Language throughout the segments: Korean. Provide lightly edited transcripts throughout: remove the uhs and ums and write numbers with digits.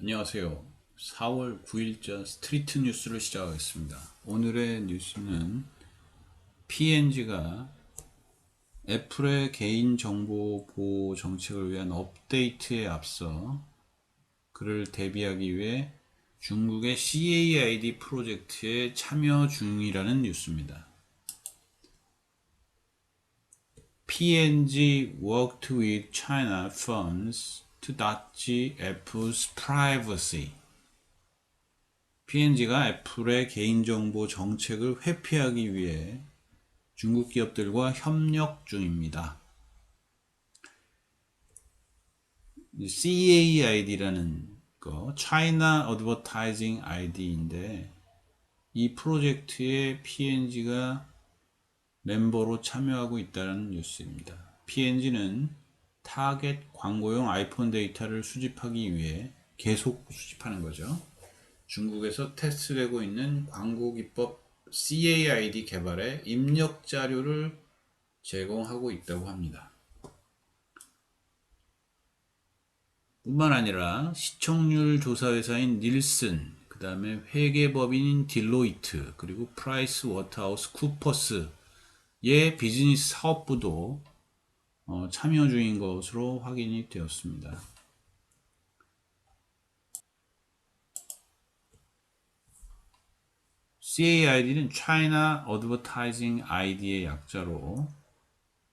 안녕하세요. 4월 9일자 스트리트 뉴스를 시작하겠습니다. 오늘의 뉴스는 P&G가 애플의 개인정보 보호 정책을 위한 업데이트에 앞서 그를 대비하기 위해 중국의 CAID 프로젝트에 참여 중이라는 뉴스입니다. P&G worked with China firms to dodge Apple's privacy. P&G가 애플의 개인정보 정책을 회피하기 위해 중국 기업들과 협력 중입니다. CAID라는 거, China Advertising ID인데 이 프로젝트에 P&G가 멤버로 참여하고 있다는 뉴스입니다. P&G는 타겟 광고용 아이폰 데이터를 수집하기 위해 계속 수집하는 거죠. 중국에서 테스트되고 있는 광고 기법 CAID 개발에 입력 자료를 제공하고 있다고 합니다. 뿐만 아니라 시청률 조사 회사인 닐슨, 그 다음에 회계법인인 딜로이트, 그리고 프라이스 워터하우스 쿠퍼스의 비즈니스 사업부도 참여 중인 것으로 확인이 되었습니다. CAID는 China Advertising ID의 약자로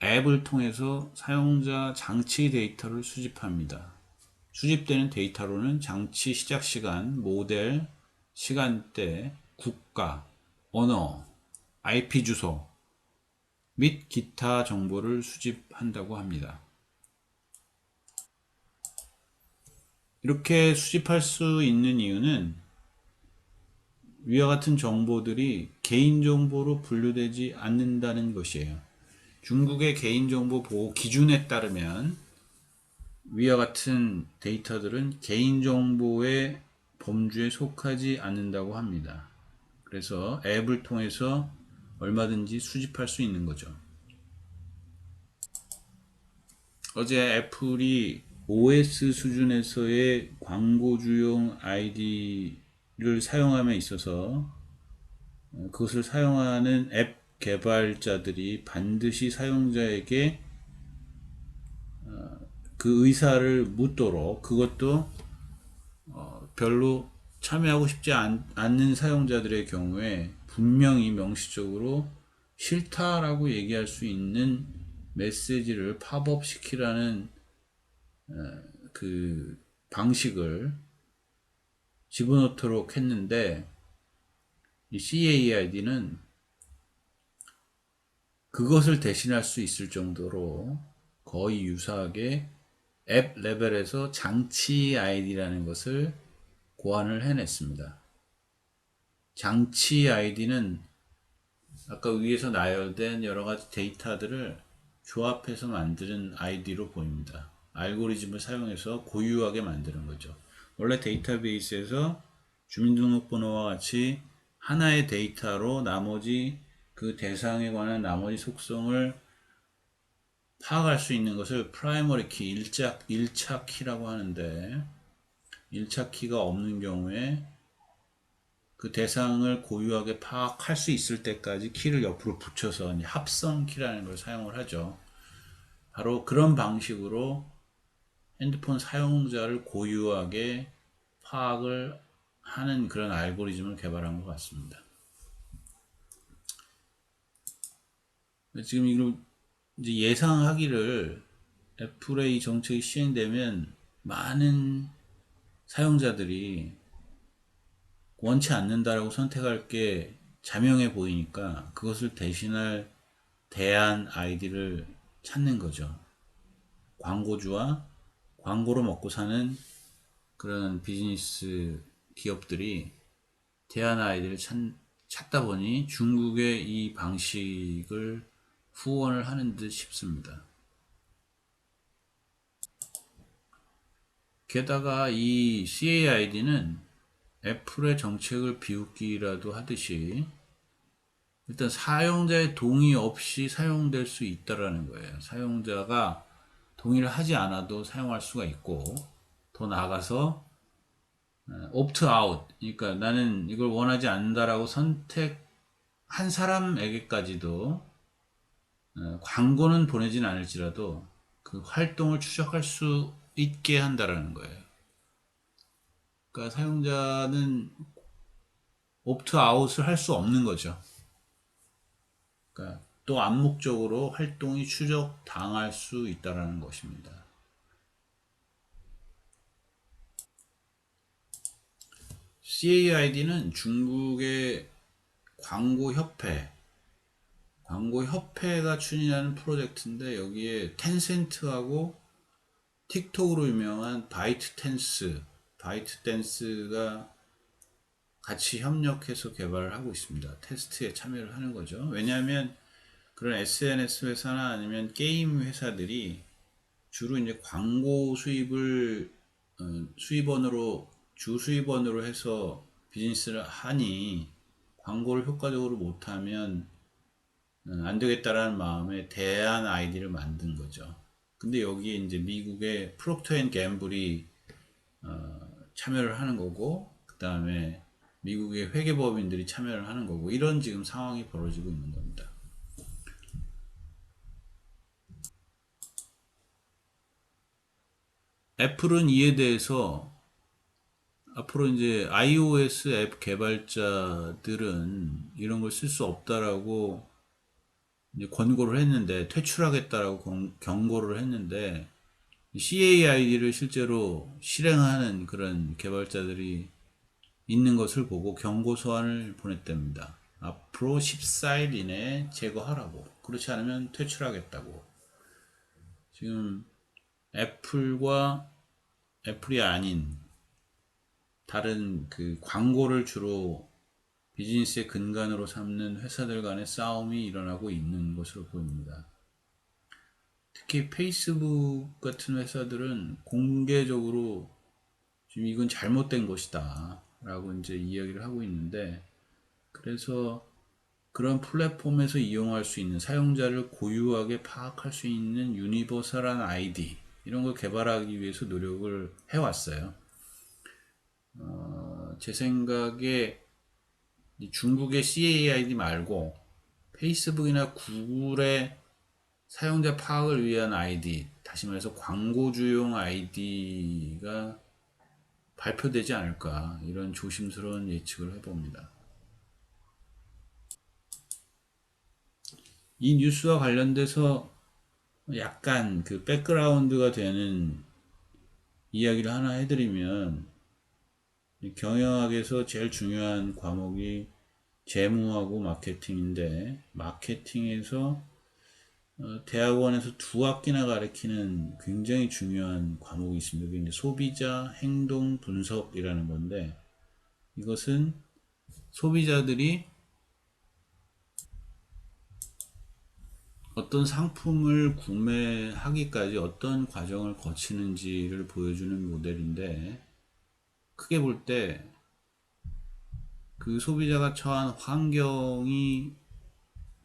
앱을 통해서 사용자 장치 데이터를 수집합니다. 수집되는 데이터로는 장치 시작 시간, 모델, 시간대, 국가, 언어, IP 주소 및 기타 정보를 수집한다고 합니다. 이렇게 수집할 수 있는 이유는 위와 같은 정보들이 개인정보로 분류되지 않는다는 것이에요. 중국의 개인정보 보호 기준에 따르면 위와 같은 데이터들은 개인정보의 범주에 속하지 않는다고 합니다. 그래서 앱을 통해서 얼마든지 수집할 수 있는 거죠. 어제 애플이 OS 수준에서의 광고주용 아이디를 사용함에 있어서 그것을 사용하는 앱 개발자들이 반드시 사용자에게 그 의사를 묻도록, 그것도 별로 참여하고 싶지 않는 사용자들의 경우에 분명히 명시적으로 싫다라고 얘기할 수 있는 메시지를 팝업 시키라는 그 방식을 집어넣도록 했는데, 이 CAID는 그것을 대신할 수 있을 정도로 거의 유사하게 앱 레벨에서 장치 아이디라는 것을 고안을 해냈습니다. 장치 아이디는 아까 위에서 나열된 여러 가지 데이터들을 조합해서 만드는 아이디로 보입니다. 알고리즘을 사용해서 고유하게 만드는 거죠. 원래 데이터베이스에서 주민등록번호와 같이 하나의 데이터로 나머지 그 대상에 관한 나머지 속성을 파악할 수 있는 것을 프라이머리 키, 1차 키라고 하는데, 1차 키가 없는 경우에 그 대상을 고유하게 파악할 수 있을 때까지 키를 옆으로 붙여서 합성 키라는 걸 사용을 하죠. 바로 그런 방식으로 핸드폰 사용자를 고유하게 파악을 하는 그런 알고리즘을 개발한 것 같습니다. 지금 이걸 이제 예상하기를 애플의 이 정책이 시행되면 많은 사용자들이 원치 않는다라고 선택할 게 자명해 보이니까 그것을 대신할 대안 아이디를 찾는 거죠. 광고주와 광고로 먹고 사는 그런 비즈니스 기업들이 대안 아이디를 찾다 보니 중국의 이 방식을 후원을 하는 듯 싶습니다. 게다가 이 CAID는 애플의 정책을 비웃기라도 하듯이 일단 사용자의 동의 없이 사용될 수 있다라는 거예요. 사용자가 동의를 하지 않아도 사용할 수가 있고, 더 나아가서 옵트 아웃. 그러니까 나는 이걸 원하지 않는다라고 선택한 사람에게까지도 광고는 보내진 않을지라도 그 활동을 추적할 수 있게 한다라는 거예요. 그러니까 사용자는 옵트 아웃을 할 수 없는 거죠. 그러니까 또 암묵적으로 활동이 추적 당할 수 있다라는 것입니다. CAID는 중국의 광고협회가 추진하는 프로젝트인데 여기에 텐센트하고 틱톡으로 유명한 바이트댄스가 같이 협력해서 개발을 하고 있습니다. 테스트에 참여를 하는 거죠. 왜냐하면 그런 SNS 회사나 아니면 게임 회사들이 주로 이제 광고 수입을 수입원으로 주 수입원으로 해서 비즈니스를 하니 광고를 효과적으로 못하면 안 되겠다라는 마음에 대안 아이디를 만든 거죠. 근데 여기에 이제 미국의 프록터 앤 갬블이 참여를 하는 거고, 그 다음에 미국의 회계법인들이 참여를 하는 거고, 이런 지금 상황이 벌어지고 있는 겁니다. 애플은 이에 대해서 앞으로 이제 iOS 앱 개발자들은 이런 걸 쓸 수 없다라고 이제 권고를 했는데, 퇴출하겠다라고 경고를 했는데, CAID를 실제로 실행하는 그런 개발자들이 있는 것을 보고 경고 소환을 보냈답니다. 앞으로 14일 이내에 제거하라고. 그렇지 않으면 퇴출하겠다고. 지금 애플과 애플이 아닌 다른 그 광고를 주로 비즈니스의 근간으로 삼는 회사들 간의 싸움이 일어나고 있는 것으로 보입니다. 특히 페이스북 같은 회사들은 공개적으로 지금 이건 잘못된 것이다 라고 이제 이야기를 하고 있는데, 그래서 그런 플랫폼에서 이용할 수 있는 사용자를 고유하게 파악할 수 있는 유니버설한 아이디 이런 걸 개발하기 위해서 노력을 해왔어요. 제 생각에 중국의 CAID 말고 페이스북이나 구글의 사용자 파악을 위한 아이디, 다시 말해서 광고주용 아이디가 발표되지 않을까, 이런 조심스러운 예측을 해봅니다. 이 뉴스와 관련돼서 약간 그 백그라운드가 되는 이야기를 하나 해드리면, 경영학에서 제일 중요한 과목이 재무하고 마케팅인데, 마케팅에서 대학원에서 두 학기나 가르치는 굉장히 중요한 과목이 있습니다. 그게 이제 소비자 행동 분석이라는 건데, 이것은 소비자들이 어떤 상품을 구매하기까지 어떤 과정을 거치는지를 보여주는 모델인데, 크게 볼 때 그 소비자가 처한 환경이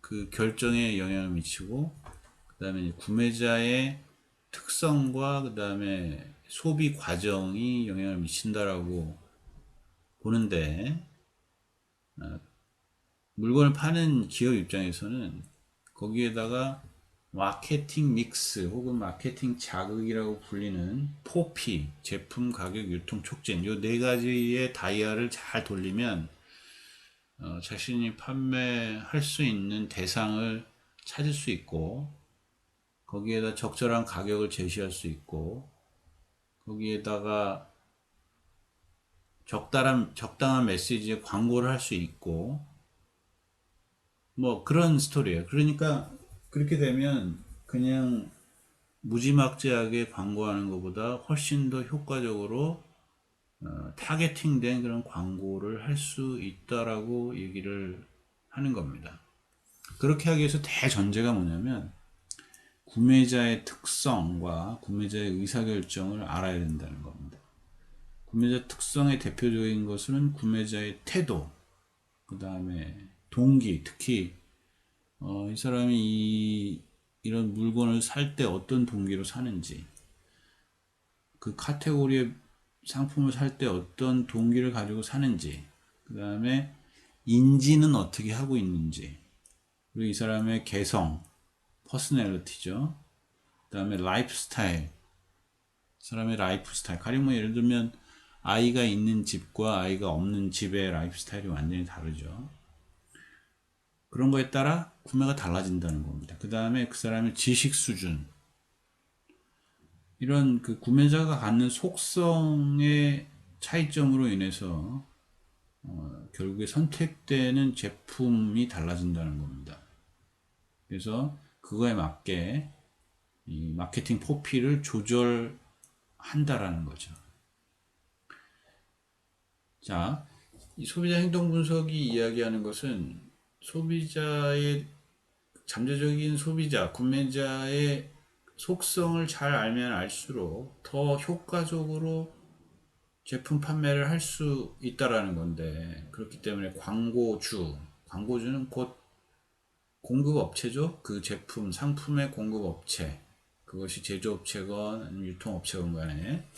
그 결정에 영향을 미치고, 그 다음에 구매자의 특성과 그 다음에 소비 과정이 영향을 미친다라고 보는데, 물건을 파는 기업 입장에서는 거기에다가 마케팅 믹스 혹은 마케팅 자극이라고 불리는 포피, 제품 가격 유통 촉진, 이 네 가지의 다이아를 잘 돌리면 자신이 판매할 수 있는 대상을 찾을 수 있고, 거기에다 적절한 가격을 제시할 수 있고, 거기에다가 적당한 메시지에 광고를 할 수 있고, 뭐 그런 스토리예요. 그러니까 그렇게 되면 그냥 무지막지하게 광고하는 것보다 훨씬 더 효과적으로 타겟팅된 그런 광고를 할 수 있다라고 얘기를 하는 겁니다. 그렇게 하기 위해서 대전제가 뭐냐면 구매자의 특성과 구매자의 의사결정을 알아야 된다는 겁니다. 구매자 특성의 대표적인 것은 구매자의 태도, 그 다음에 동기, 특히 이 사람이 이런 물건을 살 때 어떤 동기로 사는지, 그 카테고리에 상품을 살 때 어떤 동기를 가지고 사는지, 그 다음에 인지는 어떻게 하고 있는지, 그리고 이 사람의 개성, 퍼스널리티죠. 그 다음에 라이프 스타일, 사람의 라이프 스타일. 가령 뭐 예를 들면 아이가 있는 집과 아이가 없는 집의 라이프 스타일이 완전히 다르죠. 그런 거에 따라 구매가 달라진다는 겁니다. 그 다음에 그 사람의 지식 수준, 이런 그 구매자가 갖는 속성의 차이점으로 인해서 결국에 선택되는 제품이 달라진다는 겁니다. 그래서 그거에 맞게 이 마케팅 포피를 조절한다라는 거죠. 자, 이 소비자 행동 분석이 이야기하는 것은 소비자의 잠재적인 소비자, 구매자의 속성을 잘 알면 알수록 더 효과적으로 제품 판매를 할 수 있다라는 건데, 그렇기 때문에 광고주는 곧 공급업체죠. 그 제품, 상품의 공급업체, 그것이 제조업체건 아니면 유통업체건 간에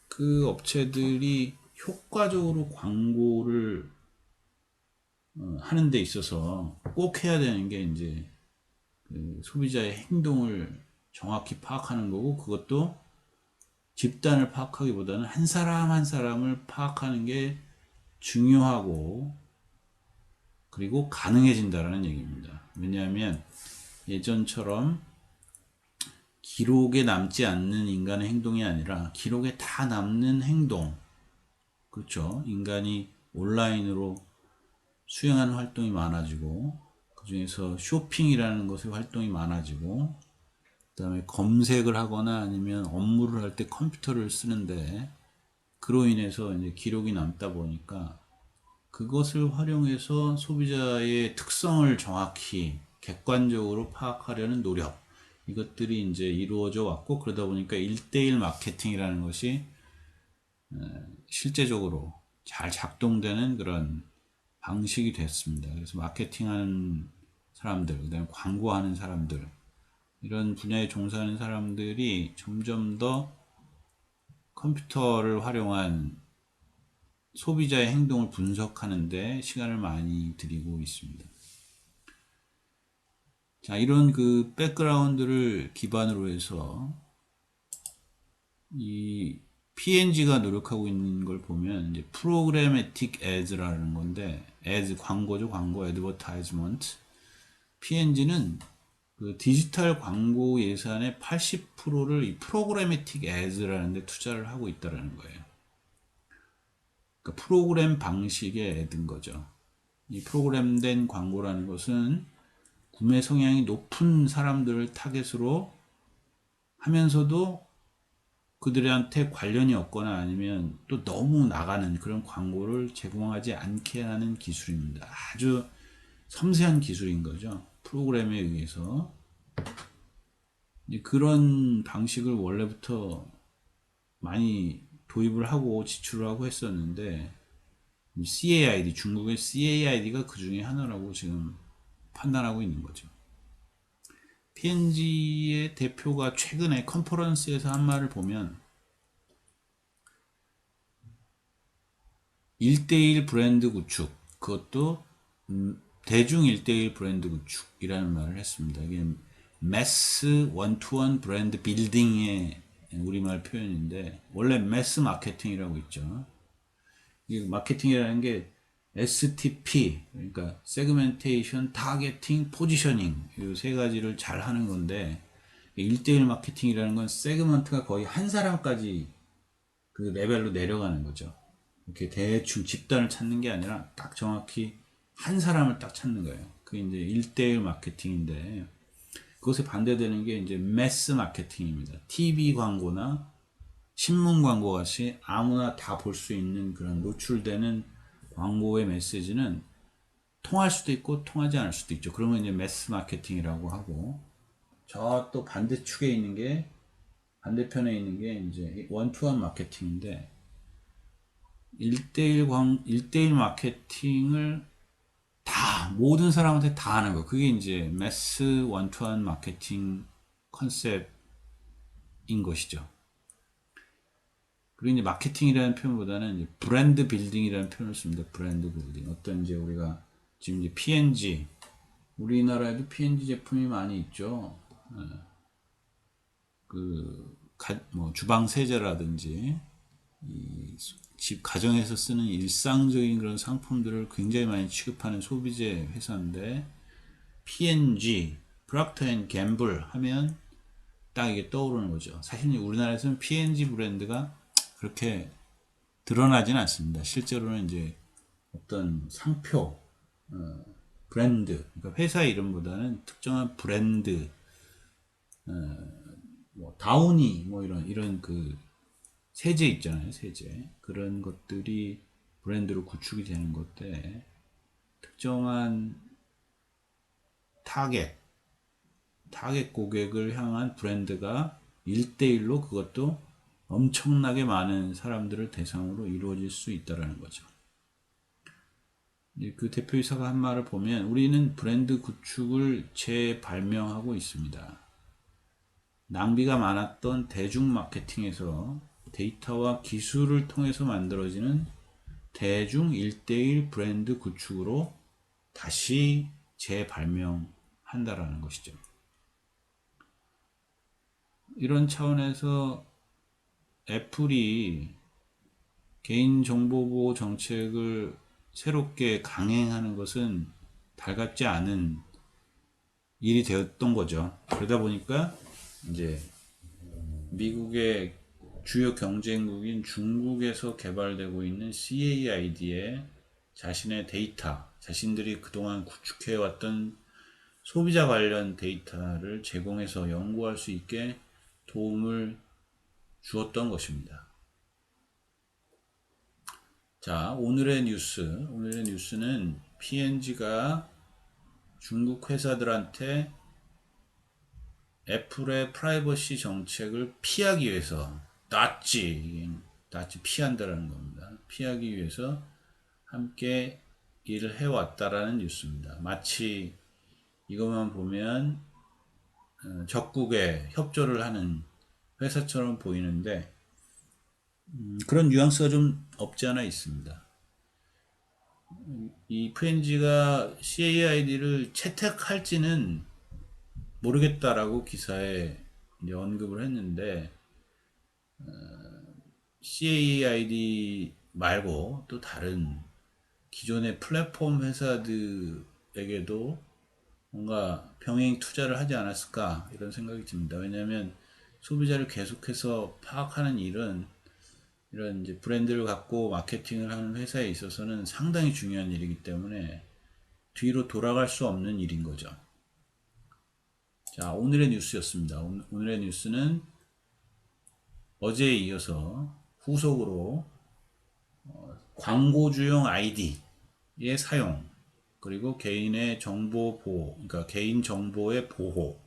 그 업체들이 효과적으로 광고를 하는 데 있어서 꼭 해야 되는 게 이제 그 소비자의 행동을 정확히 파악하는 거고, 그것도 집단을 파악하기보다는 한 사람 한 사람을 파악하는 게 중요하고, 그리고 가능해진다라는 얘기입니다. 왜냐하면 예전처럼 기록에 남지 않는 인간의 행동이 아니라 기록에 다 남는 행동, 그렇죠. 인간이 온라인으로 수행하는 활동이 많아지고, 그 중에서 쇼핑이라는 것의 활동이 많아지고, 그 다음에 검색을 하거나 아니면 업무를 할 때 컴퓨터를 쓰는데, 그로 인해서 이제 기록이 남다 보니까 그것을 활용해서 소비자의 특성을 정확히 객관적으로 파악하려는 노력, 이것들이 이제 이루어져 왔고, 그러다 보니까 1대1 마케팅이라는 것이 실제적으로 잘 작동되는 그런 방식이 됐습니다. 그래서 마케팅하는 사람들, 그다음에 광고하는 사람들, 이런 분야에 종사하는 사람들이 점점 더 컴퓨터를 활용한 소비자의 행동을 분석하는데 시간을 많이 들이고 있습니다. 자, 이런 그 백그라운드를 기반으로 해서 이 P&G가 노력하고 있는 걸 보면 이제 프로그래매틱 애즈라는 건데, 애즈 광고죠, 광고, 애드버타이즈먼트. P&G는 그 디지털 광고 예산의 80%를 이 프로그래매틱 애즈라는 데 투자를 하고 있다는 거예요. 그러니까 프로그램 방식의 애드인 거죠. 이 프로그램된 광고라는 것은 구매 성향이 높은 사람들을 타겟으로 하면서도 그들한테 관련이 없거나 아니면 또 너무 나가는 그런 광고를 제공하지 않게 하는 기술입니다. 아주 섬세한 기술인 거죠. 프로그램에 의해서. 그런 방식을 원래부터 많이 도입을 하고 지출을 하고 했었는데, CAID, 중국의 CAID가 그 중에 하나라고 지금 판단하고 있는 거죠. P&G의 대표가 최근에 컨퍼런스에서 한 말을 보면 1대1 브랜드 구축, 그것도 대중 1대1 브랜드 구축이라는 말을 했습니다. 이게 매스 원투원 브랜드 빌딩의 우리말 표현인데, 원래 매스 마케팅이라고 있죠. 이 마케팅이라는 게 STP, 그러니까 세그멘테이션, 타겟팅, 포지셔닝, 이 세 가지를 잘 하는 건데, 1대1 마케팅이라는 건 세그먼트가 거의 한 사람까지 그 레벨로 내려가는 거죠. 이렇게 대충 집단을 찾는 게 아니라 딱 정확히 한 사람을 딱 찾는 거예요. 그게 이제 1대1 마케팅인데, 그것에 반대되는 게 이제 매스 마케팅입니다. TV 광고나 신문 광고 같이 아무나 다 볼 수 있는 그런 노출되는 광고의 메시지는 통할 수도 있고 통하지 않을 수도 있죠. 그러면 이제 매스 마케팅이라고 하고, 저 또 반대쪽에 있는 게, 반대편에 있는 게 이제 원투원 마케팅인데, 1대1 마케팅을 다, 모든 사람한테 다 하는 거. 그게 이제 매스 원투원 마케팅 컨셉인 것이죠. 그리고 이제 마케팅이라는 표현보다는 이제 브랜드 빌딩이라는 표현을 씁니다. 브랜드 빌딩. 어떤 이제 우리가 지금 이제 P&G, 우리나라에도 P&G 제품이 많이 있죠. 뭐 주방 세제라든지 집 가정에서 쓰는 일상적인 그런 상품들을 굉장히 많이 취급하는 소비재 회사인데, P&G, 프락터 앤 갬블 하면 딱 이게 떠오르는 거죠. 사실 우리나라에서는 P&G 브랜드가 그렇게 드러나진 않습니다. 실제로는 이제 어떤 상표, 브랜드, 그러니까 회사 이름보다는 특정한 브랜드, 뭐 다우니, 뭐 이런 그 세제 있잖아요, 세제. 그런 것들이 브랜드로 구축이 되는 것때, 특정한 타겟 고객을 향한 브랜드가 1대1로 그것도 엄청나게 많은 사람들을 대상으로 이루어질 수 있다는 거죠. 그 대표이사가 한 말을 보면, 우리는 브랜드 구축을 재발명하고 있습니다. 낭비가 많았던 대중 마케팅에서 데이터와 기술을 통해서 만들어지는 대중 1대1 브랜드 구축으로 다시 재발명한다라는 것이죠. 이런 차원에서 애플이 개인정보보호 정책을 새롭게 강행하는 것은 달갑지 않은 일이 되었던 거죠. 그러다 보니까 이제 미국의 주요 경쟁국인 중국에서 개발되고 있는 CAID에 자신의 데이터, 자신들이 그동안 구축해왔던 소비자 관련 데이터를 제공해서 연구할 수 있게 도움을 주었던 것입니다. 자, 오늘의 뉴스는 P&G가 중국 회사들한테 애플의 프라이버시 정책을 피하기 위해서 낫지 피한다라는 겁니다. 피하기 위해서 함께 일을 해왔다라는 뉴스입니다. 마치 이것만 보면 적국에 협조를 하는 회사처럼 보이는데, 그런 뉘앙스가 좀 없지 않아 있습니다. 이 P&G가 CAID를 채택할지는 모르겠다라고 기사에 이제 언급을 했는데, CAID 말고 또 다른 기존의 플랫폼 회사들에게도 뭔가 병행 투자를 하지 않았을까 이런 생각이 듭니다. 왜냐하면 소비자를 계속해서 파악하는 일은 이런 이제 브랜드를 갖고 마케팅을 하는 회사에 있어서는 상당히 중요한 일이기 때문에 뒤로 돌아갈 수 없는 일인 거죠. 자, 오늘의 뉴스였습니다. 오늘의 뉴스는 어제에 이어서 후속으로 광고주용 아이디의 사용, 그리고 개인의 정보 보호, 그러니까 개인 정보의 보호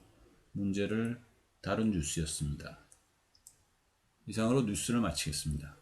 문제를 다룬 뉴스였습니다. 이상으로 뉴스를 마치겠습니다.